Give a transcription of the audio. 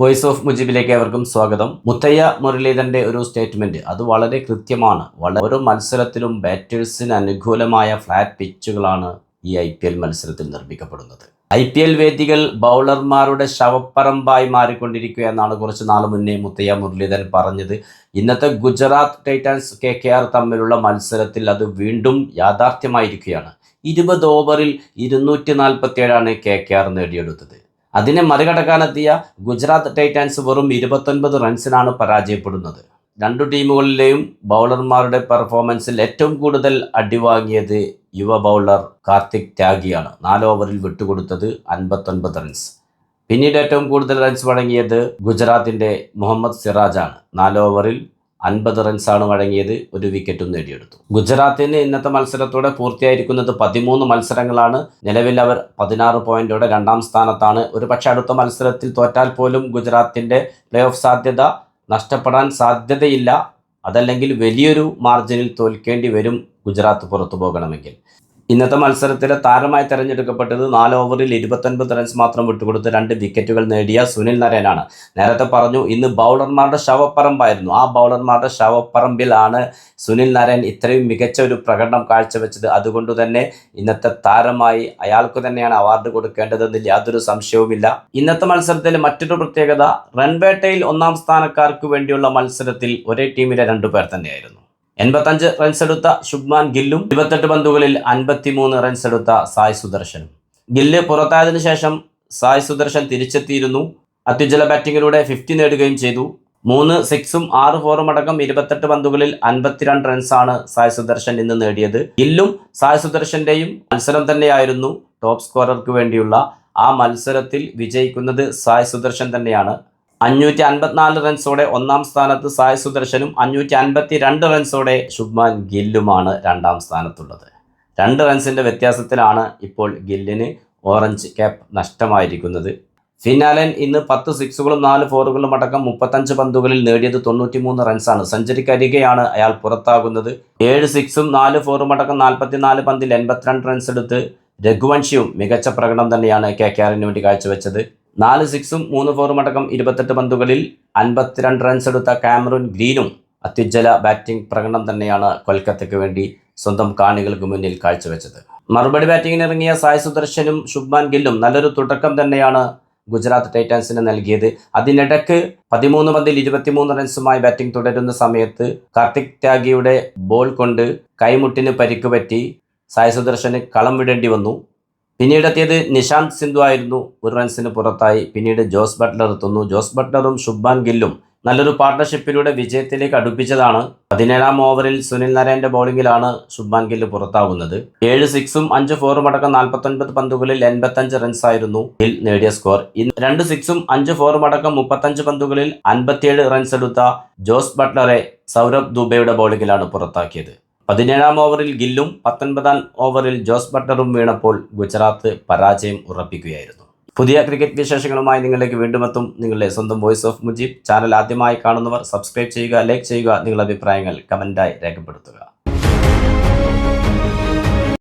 Voice of മുജീബിലേക്ക് ഏവർക്കും സ്വാഗതം. മുത്തയ്യ മുരളീധരന്റെ ഒരു സ്റ്റേറ്റ്മെന്റ് അത് വളരെ കൃത്യമാണ്. ഓരോ മത്സരത്തിലും ബാറ്റേഴ്സിന് അനുകൂലമായ ഫ്ലാറ്റ് പിച്ചുകളാണ് ഈ IPL മത്സരത്തിൽ നിർമ്മിക്കപ്പെടുന്നത്. IPL വേദികൾ ബൗളർമാരുടെ ശവപ്പറമ്പായി മാറിക്കൊണ്ടിരിക്കുക എന്നാണ് കുറച്ച് നാൾ മുന്നേ മുത്തയ്യ മുരളീധരൻ പറഞ്ഞത്. ഇന്നത്തെ ഗുജറാത്ത് ടൈറ്റൻസ് KKR തമ്മിലുള്ള മത്സരത്തിൽ അത് വീണ്ടും യാഥാർത്ഥ്യമായിരിക്കുകയാണ്. 20 ഓവറിൽ 247 KKR നേടിയെടുത്തത്. അതിനെ മറികടക്കാനെത്തിയ ഗുജറാത്ത് ടൈറ്റൻസ് വെറും 29 റൺസിനാണ് പരാജയപ്പെടുന്നത്. രണ്ടു ടീമുകളിലെയും ബൗളർമാരുടെ പെർഫോമൻസിൽ ഏറ്റവും കൂടുതൽ അടിവാങ്ങിയത് യുവ ബൗളർ കാർത്തിക് ത്യാഗിയാണ്. 4 ഓവറിൽ വിട്ടുകൊടുത്തത് 59 റൺസ്. പിന്നീട് ഏറ്റവും കൂടുതൽ റൺസ് വഴങ്ങിയത് ഗുജറാത്തിന്റെ മുഹമ്മദ് സിറാജാണ്. 4 ഓവറിൽ 50 റൺസാണ് വഴങ്ങിയത്, ഒരു വിക്കറ്റും നേടിയെടുത്തു. ഗുജറാത്തിന് ഇന്നത്തെ മത്സരത്തോടെ പൂർത്തിയായിരിക്കുന്നത് 13 മത്സരങ്ങളാണ്. നിലവിൽ അവർ 16 പോയിന്റോടെ 2ാം സ്ഥാനത്താണ്. ഒരു പക്ഷേ അടുത്ത മത്സരത്തിൽ തോറ്റാൽ പോലും ഗുജറാത്തിന്റെ പ്ലേ ഓഫ് സാധ്യത നഷ്ടപ്പെടാൻ സാധ്യതയില്ല. അതല്ലെങ്കിൽ വലിയൊരു മാർജിനിൽ തോൽക്കേണ്ടി വരും ഗുജറാത്ത് പുറത്തു പോകണമെങ്കിൽ. ഇന്നത്തെ മത്സരത്തിലെ താരമായി തെരഞ്ഞെടുക്കപ്പെട്ടത് 4 ഓവറിൽ 29 റൺസ് മാത്രം വിട്ടുകൊടുത്ത് 2 വിക്കറ്റുകൾ നേടിയ സുനിൽ നരേനാണ്. നേരത്തെ പറഞ്ഞു, ഇന്ന് ബൗളർമാരുടെ ശവപ്പറമ്പായിരുന്നു. ആ ബൗളർമാരുടെ ശവപ്പറമ്പിലാണ് സുനിൽ നരേൻ ഇത്രയും മികച്ച ഒരു പ്രകടനം കാഴ്ചവെച്ചത്. അതുകൊണ്ട് തന്നെ ഇന്നത്തെ താരമായി അയാൾക്ക് തന്നെയാണ് അവാർഡ് കൊടുക്കേണ്ടതെന്നില്ല, യാതൊരു സംശയവുമില്ല. ഇന്നത്തെ മത്സരത്തിൽ മറ്റൊരു പ്രത്യേകത, റൺവേട്ടയിൽ 1ാം സ്ഥാനക്കാർക്ക് വേണ്ടിയുള്ള മത്സരത്തിൽ ഒരേ ടീമിലെ 2 പേർ തന്നെയായിരുന്നു. 85 റൺസ് എടുത്ത ശുഭ്മാൻ ഗില്ലും 28 പന്തുകളിൽ 53 റൺസ് എടുത്ത സായ് സുദർശനും. ഗില്ല് പുറത്തായതിനു ശേഷം സായ് സുദർശൻ തിരിച്ചെത്തിയിരുന്നു. അത്യുജ്വല ബാറ്റിങ്ങിലൂടെ 50 നേടുകയും ചെയ്തു. 3 സിക്സും 6 ഫോറും അടക്കം 28 പന്തുകളിൽ 52 റൺസാണ് സായ് സുദർശൻ ഇന്ന് നേടിയത്. ഗില്ലും സായ് സുദർശന്റെയും മത്സരം തന്നെയായിരുന്നു. ടോപ്പ് സ്കോറർക്ക് വേണ്ടിയുള്ള ആ മത്സരത്തിൽ വിജയിക്കുന്നത് സായ് സുദർശൻ തന്നെയാണ്. 554 റൺസോടെ 1ാം സ്ഥാനത്ത് സായ് സുദർശനും 552 റൺസോടെ ശുഭ്മാൻ ഗില്ലുമാണ് 2ാം സ്ഥാനത്തുള്ളത്. 2 റൺസിന്റെ വ്യത്യാസത്തിലാണ് ഇപ്പോൾ ഗില്ലിന് ഓറഞ്ച് ക്യാപ്പ് നഷ്ടമായിരിക്കുന്നത്. ഫിനാലൻ ഇന്ന് 10 സിക്സുകളും 4 ഫോറുകളും അടക്കം 35 പന്തുകളിൽ നേടിയത് 93 റൺസാണ്. സെഞ്ചുറിക്കരികെയാണ് അയാൾ പുറത്താകുന്നത്. 7 സിക്സും 4 ഫോറും അടക്കം 44 പന്തിൽ 82 റൺസ് എടുത്ത് രഘുവംശിയും മികച്ച പ്രകടനം തന്നെയാണ് KKRന് വേണ്ടി കാഴ്ചവെച്ചത്. 4 സിക്സും 3 ഫോറും അടക്കം 28 പന്തുകളിൽ 52 റൺസ് എടുത്ത കാമറൂൺ ഗ്രീനും അത്യുജ്വല ബാറ്റിംഗ് പ്രകടനം തന്നെയാണ് കൊൽക്കത്തയ്ക്ക് വേണ്ടി സ്വന്തം കാണികൾക്ക് മുന്നിൽ കാഴ്ചവെച്ചത്. മറുപടി ബാറ്റിങ്ങിന് ഇറങ്ങിയ സായ് സുദർശനും ശുഭ്മാൻ ഗില്ലും നല്ലൊരു തുടക്കം തന്നെയാണ് ഗുജറാത്ത് ടൈറ്റൻസിന് നൽകിയത്. അതിനിടയ്ക്ക് 13 പന്തിൽ 23 റൺസുമായി ബാറ്റിംഗ് തുടരുന്ന സമയത്ത് കാർത്തിക് ത്യാഗിയുടെ ബോൾ കൊണ്ട് കൈമുട്ടിന് പരിക്ക് പറ്റി സായ് സുദർശന് കളം വിടേണ്ടി വന്നു. പിന്നീടെത്തിയത് നിഷാന്ത് സിന്ധു ആയിരുന്നു. 1 റൺസിന് പുറത്തായി. പിന്നീട് ജോസ് ബട്ട്ലർ എത്തുന്നു. ജോസ് ബട്ട്ലറും ശുഭ്മാൻ ഗില്ലും നല്ലൊരു പാർട്ണർഷിപ്പിലൂടെ വിജയത്തിലേക്ക് അടുപ്പിച്ചതാണ്. 17ാം ഓവറിൽ സുനിൽ നരേന്റെ ബൗളിങ്ങിലാണ് ശുഭ്മാൻ ഗില്ല് പുറത്താകുന്നത്. 7 സിക്സും 5 ഫോറും അടക്കം 49 പന്തുകളിൽ 85 റൺസായിരുന്നു ഗിൽ നേടിയ സ്കോർ. 2 സിക്സും 5 ഫോറും അടക്കം 35 പന്തുകളിൽ 57 റൺസ് എടുത്ത ജോസ് ബട്ട്ലറെ സൗരഭ് ദുബെയുടെ ബൗളിങ്ങിലാണ് പുറത്താക്കിയത്. 17ാം ഓവറിൽ ഗില്ലും 19ാം ഓവറിൽ ജോസ് ബട്ട്ലറും വീണപ്പോൾ ഗുജറാത്ത് പരാജയം ഉറപ്പിക്കുകയായിരുന്നു. പുതിയ ക്രിക്കറ്റ് വിശേഷങ്ങളുമായി നിങ്ങളിലേക്ക് വീണ്ടും എത്തും നിങ്ങളുടെ സ്വന്തം വോയിസ് ഓഫ് മുജീബ്. ചാനൽ ആദ്യമായി കാണുന്നവർ സബ്സ്ക്രൈബ് ചെയ്യുക, ലൈക്ക് ചെയ്യുക, നിങ്ങളുടെ അഭിപ്രായങ്ങൾ കമന്റായി രേഖപ്പെടുത്തുക.